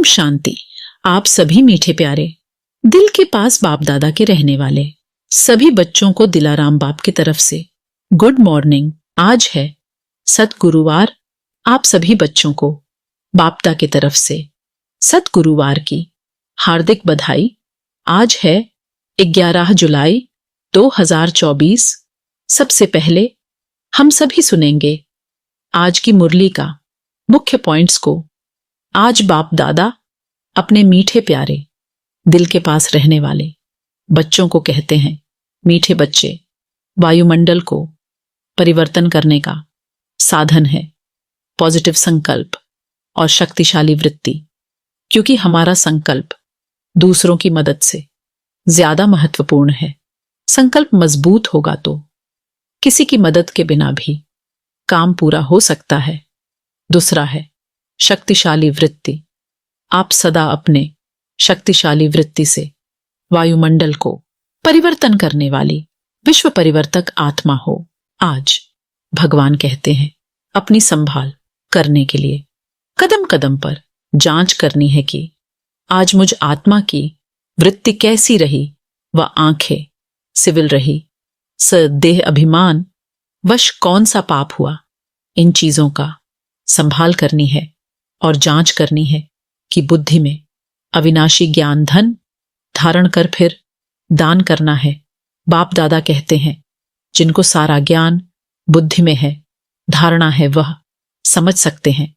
ओम शांति। आप सभी मीठे प्यारे दिल के पास बाप दादा के रहने वाले सभी बच्चों को दिलाराम बाप की तरफ से गुड मॉर्निंग। आज है सतगुरुवार। आप सभी बच्चों को बापदा की तरफ से सतगुरुवार की हार्दिक बधाई। आज है 11 जुलाई 2024। सबसे पहले हम सभी सुनेंगे आज की मुरली का मुख्य पॉइंट्स को। आज बाप दादा अपने मीठे प्यारे दिल के पास रहने वाले बच्चों को कहते हैं, मीठे बच्चे, वायुमंडल को परिवर्तन करने का साधन है पॉजिटिव संकल्प और शक्तिशाली वृत्ति। क्योंकि हमारा संकल्प दूसरों की मदद से ज्यादा महत्वपूर्ण है। संकल्प मजबूत होगा तो किसी की मदद के बिना भी काम पूरा हो सकता है। दूसरा है शक्तिशाली वृत्ति। आप सदा अपने शक्तिशाली वृत्ति से वायुमंडल को परिवर्तन करने वाली विश्व परिवर्तक आत्मा हो। आज भगवान कहते हैं अपनी संभाल करने के लिए कदम कदम पर जांच करनी है कि आज मुझ आत्मा की वृत्ति कैसी रही व आंखें सिविल रही, देह अभिमान वश कौन सा पाप हुआ। इन चीजों का संभाल करनी है और जांच करनी है कि बुद्धि में अविनाशी ज्ञान धन धारण कर फिर दान करना है। बाप दादा कहते हैं जिनको सारा ज्ञान बुद्धि में है, धारणा है, वह समझ सकते हैं।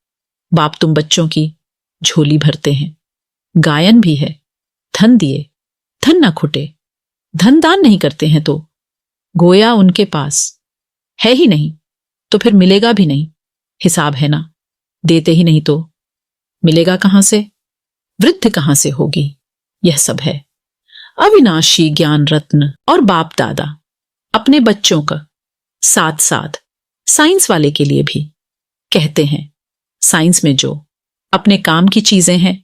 बाप तुम बच्चों की झोली भरते हैं, गायन भी है, धन दिए धन ना खुटे। धन दान नहीं करते हैं तो गोया उनके पास है ही नहीं, तो फिर मिलेगा भी नहीं। हिसाब है ना, देते ही नहीं तो मिलेगा कहां से, वृद्धि कहां से होगी। यह सब है अविनाशी ज्ञान रत्न। और बाप दादा अपने बच्चों का साथ साथ साइंस वाले के लिए भी कहते हैं, साइंस में जो अपने काम की चीजें हैं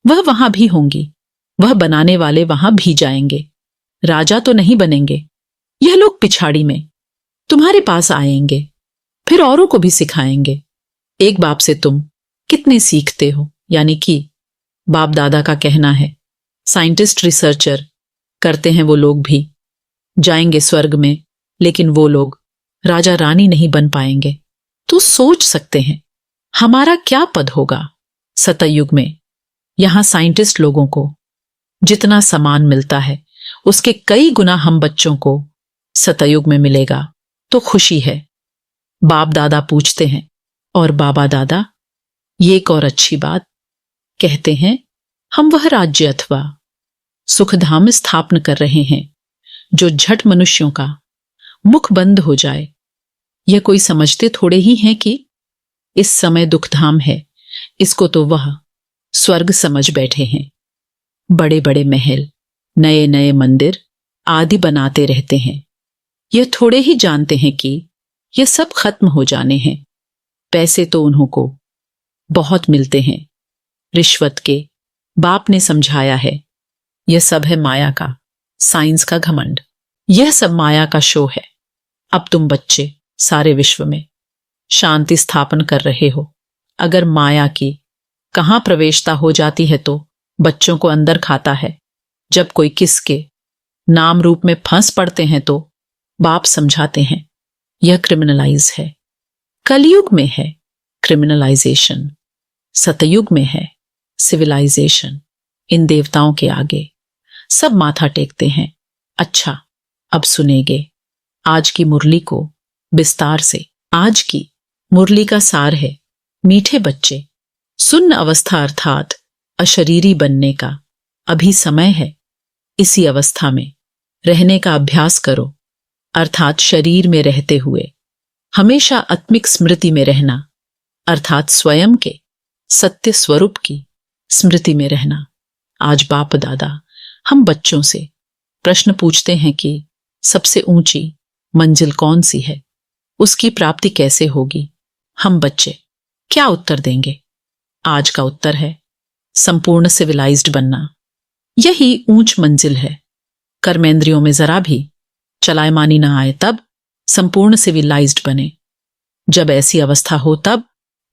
वह वहां भी होंगी, वह बनाने वाले वहां भी जाएंगे। राजा तो नहीं बनेंगे, यह लोग पिछाड़ी में तुम्हारे पास आएंगे, फिर औरों को भी सिखाएंगे। एक बाप से तुम कितने सीखते हो। यानी कि बाप दादा का कहना है साइंटिस्ट रिसर्चर करते हैं वो लोग भी जाएंगे स्वर्ग में, लेकिन वो लोग राजा रानी नहीं बन पाएंगे। तो सोच सकते हैं हमारा क्या पद होगा सतयुग में। यहां साइंटिस्ट लोगों को जितना सम्मान मिलता है उसके कई गुना हम बच्चों को सतयुग में मिलेगा, तो खुशी है। बाप दादा पूछते हैं और बाबा दादा ये एक और अच्छी बात कहते हैं, हम वह राज्य अथवा सुखधाम स्थापन कर रहे हैं जो झट मनुष्यों का मुख बंद हो जाए। यह कोई समझते थोड़े ही हैं कि इस समय दुखधाम है, इसको तो वह स्वर्ग समझ बैठे हैं। बड़े बड़े महल, नए नए मंदिर आदि बनाते रहते हैं। यह थोड़े ही जानते हैं कि यह सब खत्म हो जाने हैं। पैसे तो उन्हों को बहुत मिलते हैं, रिश्वत के। बाप ने समझाया है यह सब है माया का, साइंस का घमंड। यह सब माया का शो है। अब तुम बच्चे सारे विश्व में शांति स्थापन कर रहे हो। अगर माया की कहां प्रवेशता हो जाती है तो बच्चों को अंदर खाता है। जब कोई किसके नाम रूप में फंस पड़ते हैं तो बाप समझाते हैं यह क्रिमिनलाइज है। कलयुग में है क्रिमिनलाइजेशन, सतयुग में है सिविलाइजेशन। इन देवताओं के आगे सब माथा टेकते हैं। अच्छा, अब सुनेंगे आज की मुरली को विस्तार से। आज की मुरली का सार है, मीठे बच्चे, सुन्न अवस्था अर्थात अशरीरी बनने का अभी समय है। इसी अवस्था में रहने का अभ्यास करो, अर्थात शरीर में रहते हुए हमेशा आत्मिक स्मृति में रहना, अर्थात स्वयं के सत्य स्वरूप की स्मृति में रहना। आज बाप दादा हम बच्चों से प्रश्न पूछते हैं कि सबसे ऊंची मंजिल कौन सी है, उसकी प्राप्ति कैसे होगी। हम बच्चे क्या उत्तर देंगे। आज का उत्तर है संपूर्ण सिविलाइज्ड बनना। यही ऊंच मंजिल है। कर्मेंद्रियों में जरा भी चलायमानी ना आए तब संपूर्ण सिविलाइज्ड बने। जब ऐसी अवस्था हो तब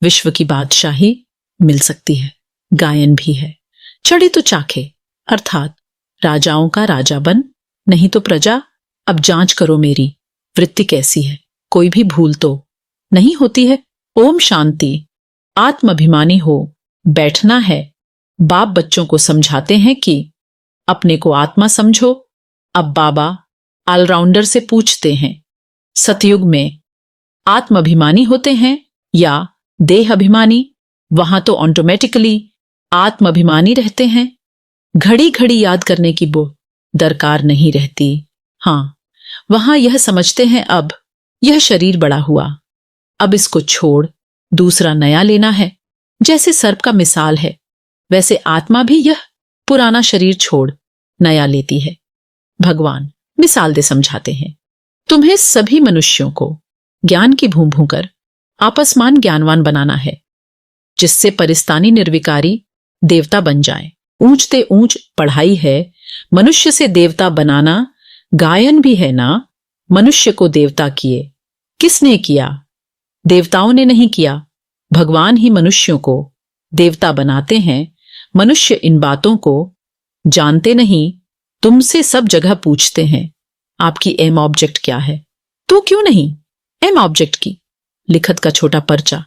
विश्व की बादशाही मिल सकती है। गायन भी है। चढ़े तो चाखे, अर्थात राजाओं का राजा बन, नहीं तो प्रजा। अब जांच करो मेरी वृत्ति कैसी है, कोई भी भूल तो नहीं होती है। ओम शांति। आत्माभिमानी हो बैठना है। बाप बच्चों को समझाते हैं कि अपने को आत्मा समझो। अब बाबा ऑलराउंडर से पूछते हैं, सतयुग में आत्माभिमानी होते हैं या देह अभिमानी? वहां तो ऑटोमेटिकली आत्माभिमानी रहते हैं। घड़ी घड़ी याद करने की दरकार नहीं रहती। हाँ, वहां यह समझते हैं अब यह शरीर बड़ा हुआ, अब इसको छोड़ दूसरा नया लेना है। जैसे सर्प का मिसाल है, वैसे आत्मा भी यह पुराना शरीर छोड़ नया लेती है। भगवान मिसाल दे समझाते हैं, तुम्हें सभी मनुष्यों को ज्ञान की भूं भूं कर आपसमान ज्ञानवान बनाना है, जिससे परिस्तानी निर्विकारी देवता बन जाए। ऊंचते ऊंच पढ़ाई है, मनुष्य से देवता बनाना। गायन भी है ना, मनुष्य को देवता किए। किसने किया? देवताओं ने नहीं किया, भगवान ही मनुष्यों को देवता बनाते हैं। मनुष्य इन बातों को जानते नहीं, तुमसे सब जगह पूछते हैं आपकी एम ऑब्जेक्ट क्या है। तो क्यों नहीं एम ऑब्जेक्ट की लिखत का छोटा पर्चा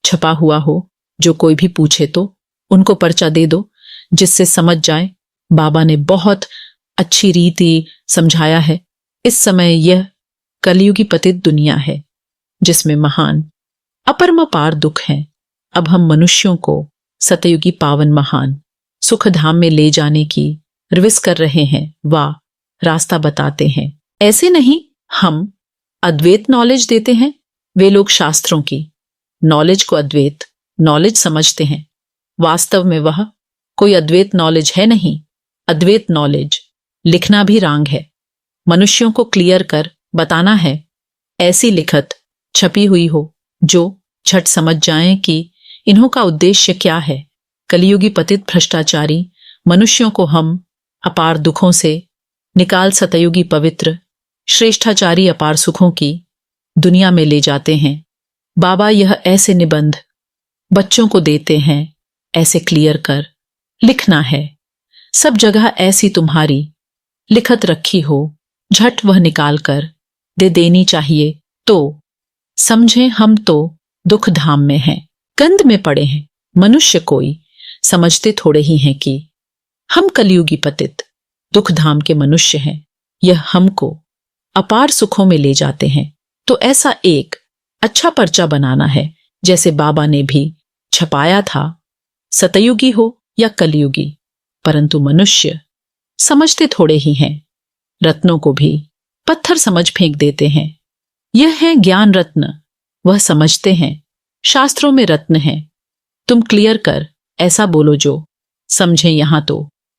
छपा हुआ हो, जो कोई भी पूछे तो उनको पर्चा दे दो, जिससे समझ जाए। बाबा ने बहुत अच्छी रीति समझाया है। इस समय यह कलयुगी पतित दुनिया है, जिसमें महान अपरमपार दुख हैं। अब हम मनुष्यों को सतयुगी पावन महान सुख धाम में ले जाने की रिविज कर रहे हैं, वा रास्ता बताते हैं। ऐसे नहीं हम अद्वैत नॉलेज देते हैं, वे लोग शास्त्रों की नॉलेज को अद्वैत नॉलेज समझते हैं। वास्तव में वह कोई अद्वैत नॉलेज है नहीं। अद्वैत नॉलेज लिखना भी रांग है। मनुष्यों को क्लियर कर बताना है, ऐसी लिखत छपी हुई हो जो झट समझ जाएं कि इन्हों का उद्देश्य क्या है। कलयुगी पतित भ्रष्टाचारी मनुष्यों को हम अपार दुखों से निकाल सतयुगी पवित्र श्रेष्ठाचारी अपार सुखों की दुनिया में ले जाते हैं। बाबा यह ऐसे निबंध बच्चों को देते हैं, ऐसे क्लियर कर लिखना है। सब जगह ऐसी तुम्हारी लिखत रखी हो, झट वह निकाल कर दे देनी चाहिए। तो समझें हम तो दुख धाम में हैं, गंध में पड़े हैं। मनुष्य कोई समझते थोड़े ही हैं कि हम कलयुगी पतित दुख धाम के मनुष्य हैं। यह हमको अपार सुखों में ले जाते हैं। तो ऐसा एक अच्छा पर्चा बनाना है, जैसे बाबा ने भी छपाया था, सतयुगी हो या कलयुगी। परंतु मनुष्य समझते थोड़े ही हैं, रत्नों को भी पत्थर समझ फेंक देते हैं। यह है ज्ञान रत्न, वह समझते हैं शास्त्रों में रत्न है। तुम क्लियर कर ऐसा बोलो जो समझे। यहां तो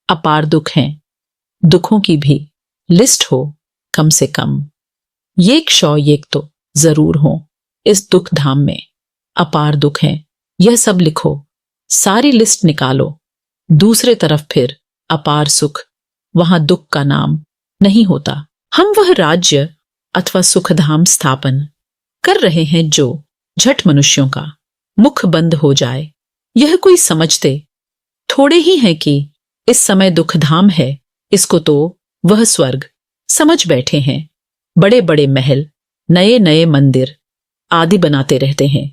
अपार दुख हैं, दुखों की भी लिस्ट हो कम से कम। एक तो जरूर हो इस दुख धाम में। अपार दुख हैं, यह सब लिखो, सारी लिस्ट निकालो। दूसरे तरफ फिर अपार सुख, वहां दुख का नाम नहीं होता। हम वह राज्य अथवा सुखधाम स्थापन कर रहे हैं जो झट मनुष्यों का मुख बंद हो जाए। यह कोई समझते थोड़े ही हैं कि इस समय दुखधाम है, इसको तो वह स्वर्ग समझ बैठे हैं। बड़े बड़े महल, नए नए मंदिर आदि बनाते रहते हैं।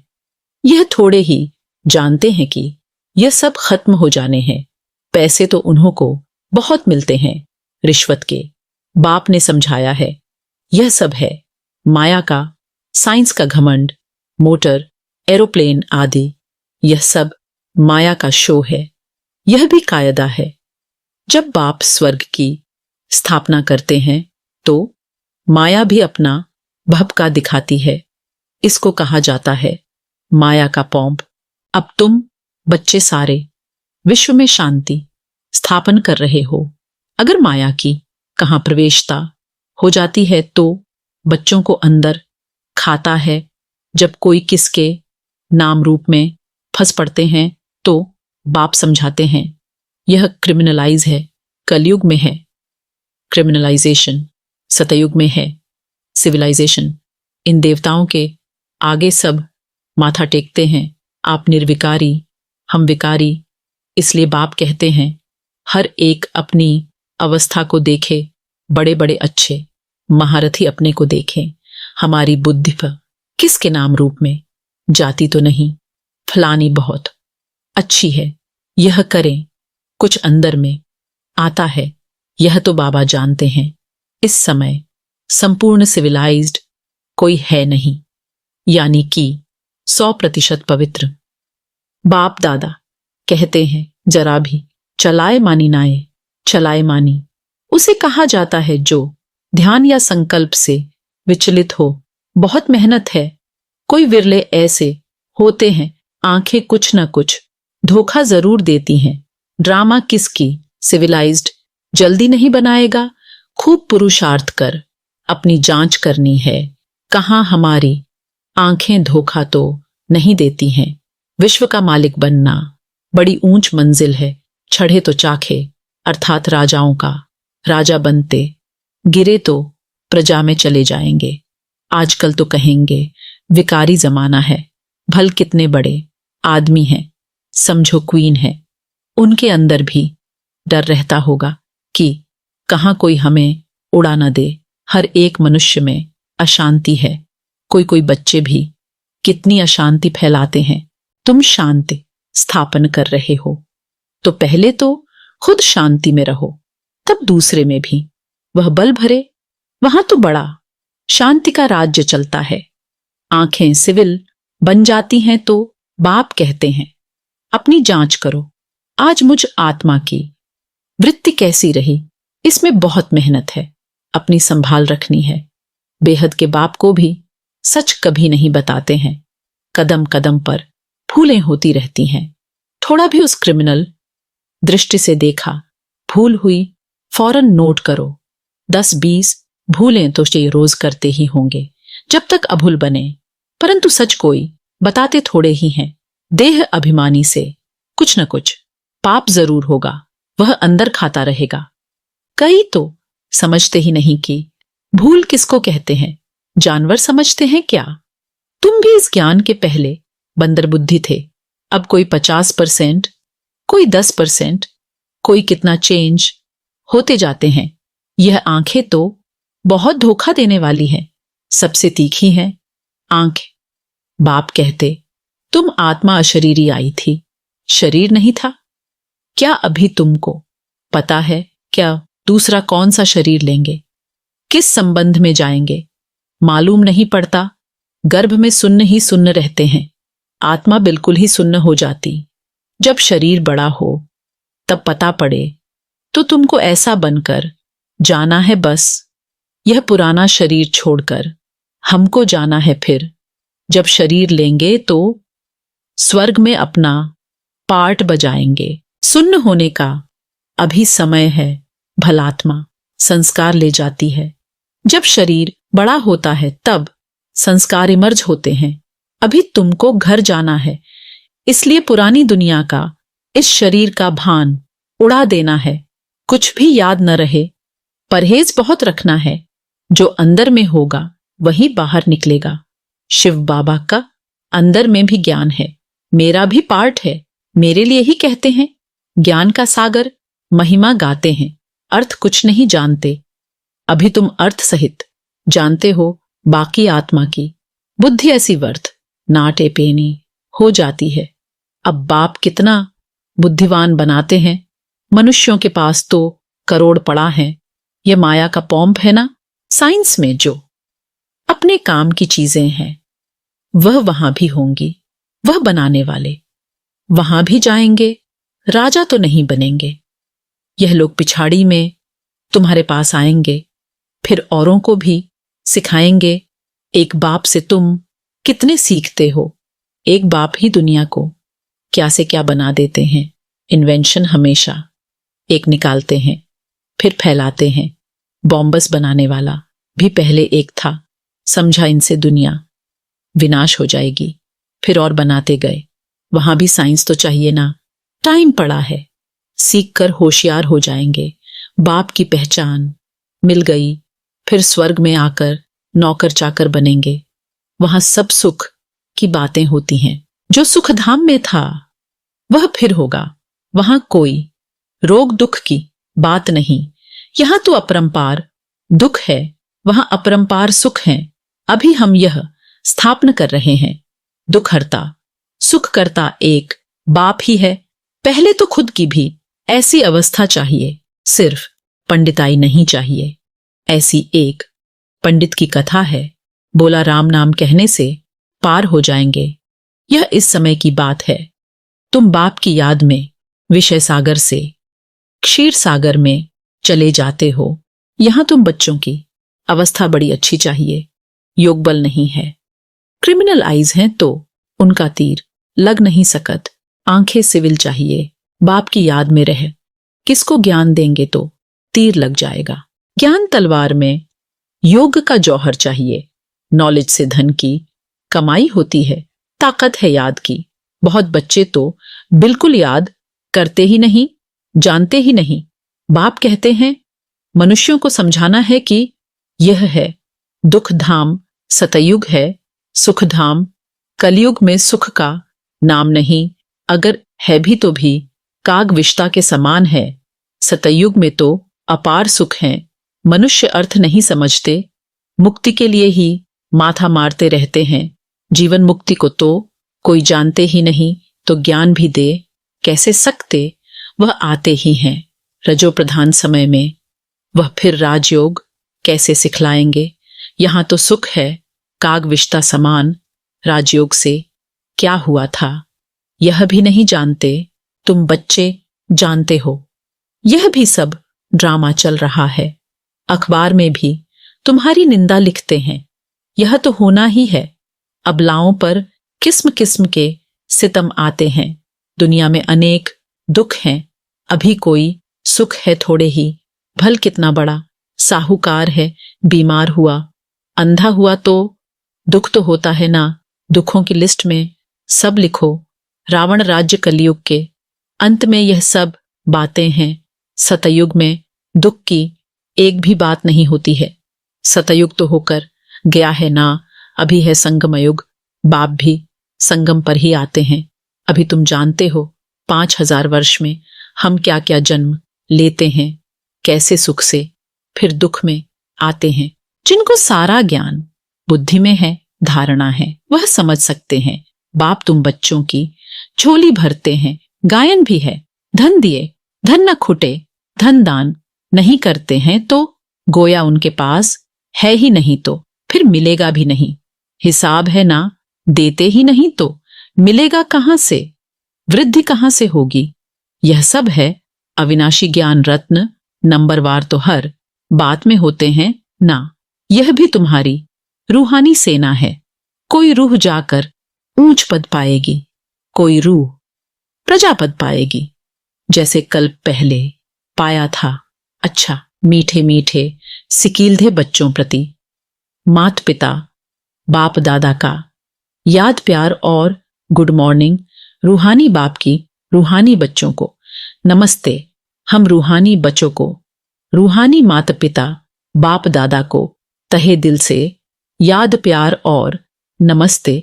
यह थोड़े ही जानते हैं कि यह सब खत्म हो जाने हैं। पैसे तो उन्हों को बहुत मिलते हैं रिश्वत के। बाप ने समझाया है, यह सब है माया का, साइंस का घमंड, मोटर, एरोप्लेन आदि, यह सब माया का शो है। यह भी कायदा है। जब बाप स्वर्ग की स्थापना करते हैं तो माया भी अपना भभका दिखाती है। इसको कहा जाता है माया का पौंप। अब तुम बच्चे सारे विश्व में शांति स्थापन कर रहे हो। अगर माया की कहां प्रवेशता हो जाती है तो बच्चों को अंदर खाता है। जब कोई किसके नाम रूप में फंस पड़ते हैं तो बाप समझाते हैं यह क्रिमिनलाइज है, कलयुग में है क्रिमिनलाइजेशन, सतयुग में है सिविलाइजेशन। इन देवताओं के आगे सब माथा टेकते हैं। आप निर्विकारी, हम विकारी, इसलिए बाप कहते हैं हर एक अपनी अवस्था को देखे, बड़े बड़े अच्छे महारथी अपने को देखें, हमारी बुद्धि पर किसके नाम रूप में, जाति तो नहीं, फलानी बहुत अच्छी है, यह करें, कुछ अंदर में आता है, यह तो बाबा जानते हैं। इस समय संपूर्ण सिविलाइज्ड कोई है नहीं, यानी कि 100% पवित्र। बाप दादा कहते हैं जरा भी चलाए मानी नाए, चलाए मानी उसे कहा जाता है जो ध्यान या संकल्प से विचलित हो। बहुत मेहनत है, कोई विरले ऐसे होते हैं, आंखें कुछ न कुछ धोखा जरूर देती हैं। ड्रामा किसकी सिविलाइज्ड जल्दी नहीं बनाएगा, खूब पुरुषार्थ कर अपनी जांच करनी है, कहां हमारी आंखें धोखा तो नहीं देती हैं। विश्व का मालिक बनना बड़ी ऊंच मंजिल है, चढ़े तो चाखे अर्थात राजाओं का राजा बनते, गिरे तो प्रजा में चले जाएंगे। आजकल तो कहेंगे विकारी जमाना है, भल कितने बड़े आदमी हैं, समझो क्वीन है, उनके अंदर भी डर रहता होगा कि कहां कोई हमें उड़ा न दे। हर एक मनुष्य में अशांति है, कोई कोई बच्चे भी कितनी अशांति फैलाते हैं। तुम शांति स्थापन कर रहे हो तो पहले तो खुद शांति में रहो, तब दूसरे में भी वह बल भरे, वहां तो बड़ा शांति का राज्य चलता है। आंखें सिविल बन जाती हैं तो बाप कहते हैं अपनी जांच करो, आज मुझ आत्मा की वृत्ति कैसी रही, इसमें बहुत मेहनत है, अपनी संभाल रखनी है। बेहद के बाप को भी सच कभी नहीं बताते हैं, कदम कदम पर भूलें होती रहती हैं। थोड़ा भी उस क्रिमिनल दृष्टि से देखा, भूल हुई फौरन नोट करो, 10-20 भूलें तो ये रोज करते ही होंगे जब तक अभूल बने, परंतु सच कोई बताते थोड़े ही हैं। देह अभिमानी से कुछ न कुछ पाप जरूर होगा, वह अंदर खाता रहेगा। कई तो समझते ही नहीं कि भूल किसको कहते हैं, जानवर समझते हैं क्या। तुम भी इस ज्ञान के पहले बंदर बुद्धि थे, अब कोई 50%, कोई 10%, कोई कितना चेंज होते जाते हैं। यह आंखें तो बहुत धोखा देने वाली हैं, सबसे तीखी हैं आंखें। बाप कहते तुम आत्मा अशरीरी आई थी, शरीर नहीं था। क्या अभी तुमको पता है क्या दूसरा कौन सा शरीर लेंगे, किस संबंध में जाएंगे, मालूम नहीं पड़ता। गर्भ में सुन्न ही सुन्न रहते हैं, आत्मा बिल्कुल ही सुन्न हो जाती। जब शरीर बड़ा हो तब पता पड़े तो तुमको ऐसा बनकर जाना है, बस यह पुराना शरीर छोड़कर हमको जाना है। फिर जब शरीर लेंगे तो स्वर्ग में अपना पार्ट बजाएंगे। सुन्न होने का अभी समय है, भलात्मा संस्कार ले जाती है। जब शरीर बड़ा होता है तब संस्कार इमर्ज होते हैं। अभी तुमको घर जाना है, इसलिए पुरानी दुनिया का इस शरीर का भान उड़ा देना है। कुछ भी याद न रहे, परहेज बहुत रखना है। जो अंदर में होगा वही बाहर निकलेगा। शिव बाबा का अंदर में भी ज्ञान है, मेरा भी पार्ट है, मेरे लिए ही कहते हैं। ज्ञान का सागर महिमा गाते हैं, अर्थ कुछ नहीं जानते। अभी तुम अर्थ सहित जानते हो बाकी आत्मा की। बुद्धि ऐसी व्यर्थ नाटे पेनी हो जाती है। अब बाप कितना बुद्धिवान बनाते हैं। मनुष्यों के पास तो करोड़ पड़ा है, यह माया का पॉम्प है ना। साइंस में जो अपने काम की चीजें हैं वह वहां भी होंगी, वह बनाने वाले वहां भी जाएंगे, राजा तो नहीं बनेंगे। यह लोग पिछाड़ी में तुम्हारे पास आएंगे, फिर औरों को भी सिखाएंगे। एक बाप से तुम कितने सीखते हो। एक बाप ही दुनिया को क्या से क्या बना देते हैं। इन्वेंशन हमेशा एक निकालते हैं फिर फैलाते हैं। बॉम्बस बनाने वाला भी पहले एक था, समझा इनसे दुनिया विनाश हो जाएगी, फिर और बनाते गए। वहां भी साइंस तो चाहिए ना। टाइम पड़ा है, सीख कर होशियार हो जाएंगे। बाप की पहचान मिल गई, फिर स्वर्ग में आकर नौकर चाकर बनेंगे। वहां सब सुख की बातें होती हैं। जो सुख धाम में था वह फिर होगा। वहां कोई रोग दुख की बात नहीं। यहां तो अपरंपार दुख है, वहां अपरंपार सुख है। अभी हम यह स्थापन कर रहे हैं, दुखहर्ता सुखकर्ता एक बाप ही है। पहले तो खुद की भी ऐसी अवस्था चाहिए, सिर्फ पंडिताई नहीं चाहिए। ऐसी एक पंडित की कथा है, बोला राम नाम कहने से पार हो जाएंगे। यह इस समय की बात है। तुम बाप की याद में विषय सागर से क्षीर सागर में चले जाते हो। यहां तुम बच्चों की अवस्था बड़ी अच्छी चाहिए, योग बल नहीं है। क्रिमिनल आईज हैं तो उनका तीर लग नहीं सकत। आंखें सिविल चाहिए, बाप की याद में रह। किसको ज्ञान देंगे तो तीर लग जाएगा। ज्ञान तलवार में योग का जौहर चाहिए। नॉलेज से धन की कमाई होती है, ताकत है याद की। बहुत बच्चे तो बिल्कुल याद करते ही नहीं, जानते ही नहीं। बाप कहते हैं मनुष्यों को समझाना है कि यह है दुख धाम सतयुग है, सुख धाम कलयुग में सुख का नाम नहीं। अगर है भी तो भी काग विष्टा के समान है। सतयुग में तो अपार सुख है। मनुष्य अर्थ नहीं समझते, मुक्ति के लिए ही माथा मारते रहते हैं। जीवन मुक्ति को तो कोई जानते ही नहीं, तो ज्ञान भी दे कैसे सकते, वह आते ही हैं। रजो प्रधान समय में वह फिर राजयोग कैसे सिखलाएंगे। यहां तो सुख है काग विष्टा समान, राजयोग से क्या हुआ था यह भी नहीं जानते। तुम बच्चे जानते हो यह भी सब ड्रामा चल रहा है। अखबार में भी तुम्हारी निंदा लिखते हैं, यह तो होना ही है। अबलाओं पर किस्म किस्म के सितम आते हैं। दुनिया में अनेक दुख हैं, अभी कोई सुख है थोड़े ही। भल कितना बड़ा साहूकार है, बीमार हुआ अंधा हुआ तो दुख तो होता है ना। दुखों की लिस्ट में सब लिखो। रावण राज्य कलयुग के अंत में यह सब बातें हैं। सतयुग में दुख की एक भी बात नहीं होती है। सतयुग तो होकर गया है ना, अभी है संगम युग। बाप भी संगम पर ही आते हैं। अभी तुम जानते हो 5000 वर्ष में हम क्या क्या जन्म लेते हैं, कैसे सुख से फिर दुख में आते हैं। जिनको सारा ज्ञान बुद्धि में है, धारणा है, वह समझ सकते हैं। बाप तुम बच्चों की झोली भरते हैं। गायन भी है, धन दिए धन न खुटे, धन दान नहीं करते हैं तो गोया उनके पास है ही नहीं, तो फिर मिलेगा भी नहीं। हिसाब है ना, देते ही नहीं तो मिलेगा कहां से, वृद्धि कहां से होगी। यह सब है अविनाशी ज्ञान रत्न, नंबरवार तो हर बात में होते हैं ना। यह भी तुम्हारी रूहानी सेना है। कोई रूह जाकर ऊंच पद पाएगी, कोई रूह प्रजापद पाएगी। जैसे कल पहले पाया था। अच्छा, मीठे मीठे सिकीलधे बच्चों प्रति मात पिता बाप दादा का याद प्यार और गुड मॉर्निंग। रूहानी बाप की रूहानी बच्चों को नमस्ते। हम रूहानी बच्चों को, रूहानी माता पिता बाप दादा को तहे दिल से याद प्यार और नमस्ते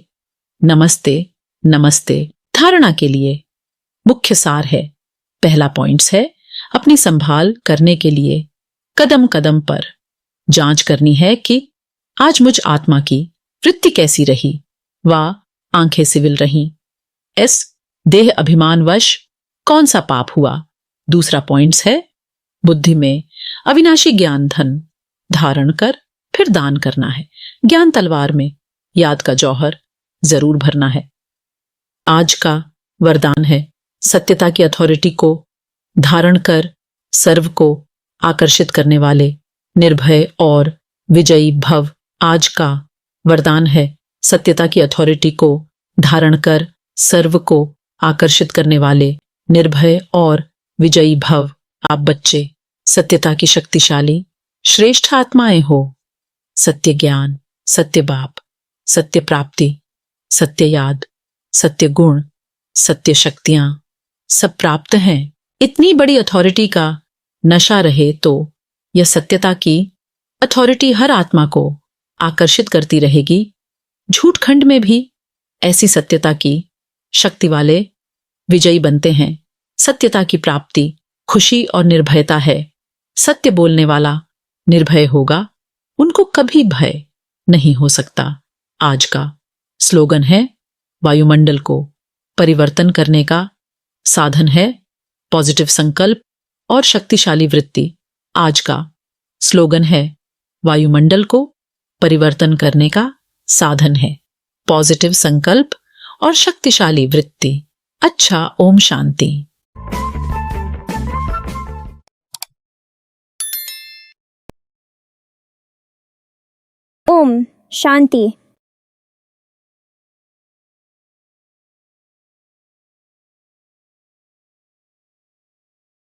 नमस्ते नमस्ते। धारणा के लिए मुख्य सार है। पहला पॉइंट्स है अपनी संभाल करने के लिए कदम कदम पर जांच करनी है कि आज मुझ आत्मा की वृत्ति कैसी रही, व आंखें सिविल रहीं। एस देह अभिमानवश कौन सा पाप हुआ। दूसरा पॉइंट्स है बुद्धि में अविनाशी ज्ञान धन धारण कर फिर दान करना है। ज्ञान तलवार में याद का जौहर जरूर भरना है। आज का वरदान है सत्यता की अथॉरिटी को धारण कर सर्व को आकर्षित करने वाले निर्भय और विजयी भव। आज का वरदान है सत्यता की अथॉरिटी को धारण कर सर्व को आकर्षित करने वाले निर्भय और विजयी भव। आप बच्चे सत्यता की शक्तिशाली श्रेष्ठ आत्माएं हो। सत्य ज्ञान, सत्य बाप, सत्य प्राप्ति, सत्य याद, सत्य गुण, सत्य शक्तियां सब प्राप्त हैं। इतनी बड़ी अथॉरिटी का नशा रहे तो यह सत्यता की अथॉरिटी हर आत्मा को आकर्षित करती रहेगी। झूठ खंड में भी ऐसी सत्यता की शक्ति वाले विजयी बनते हैं। सत्यता की प्राप्ति खुशी और निर्भयता है। सत्य बोलने वाला निर्भय होगा, उनको कभी भय नहीं हो सकता। आज का स्लोगन है, वायुमंडल को परिवर्तन करने का साधन है पॉजिटिव संकल्प और शक्तिशाली वृत्ति। आज का स्लोगन है, वायुमंडल को परिवर्तन करने का साधन है पॉजिटिव संकल्प और शक्तिशाली वृत्ति। अच्छा, ओम शांति। ओम शांति।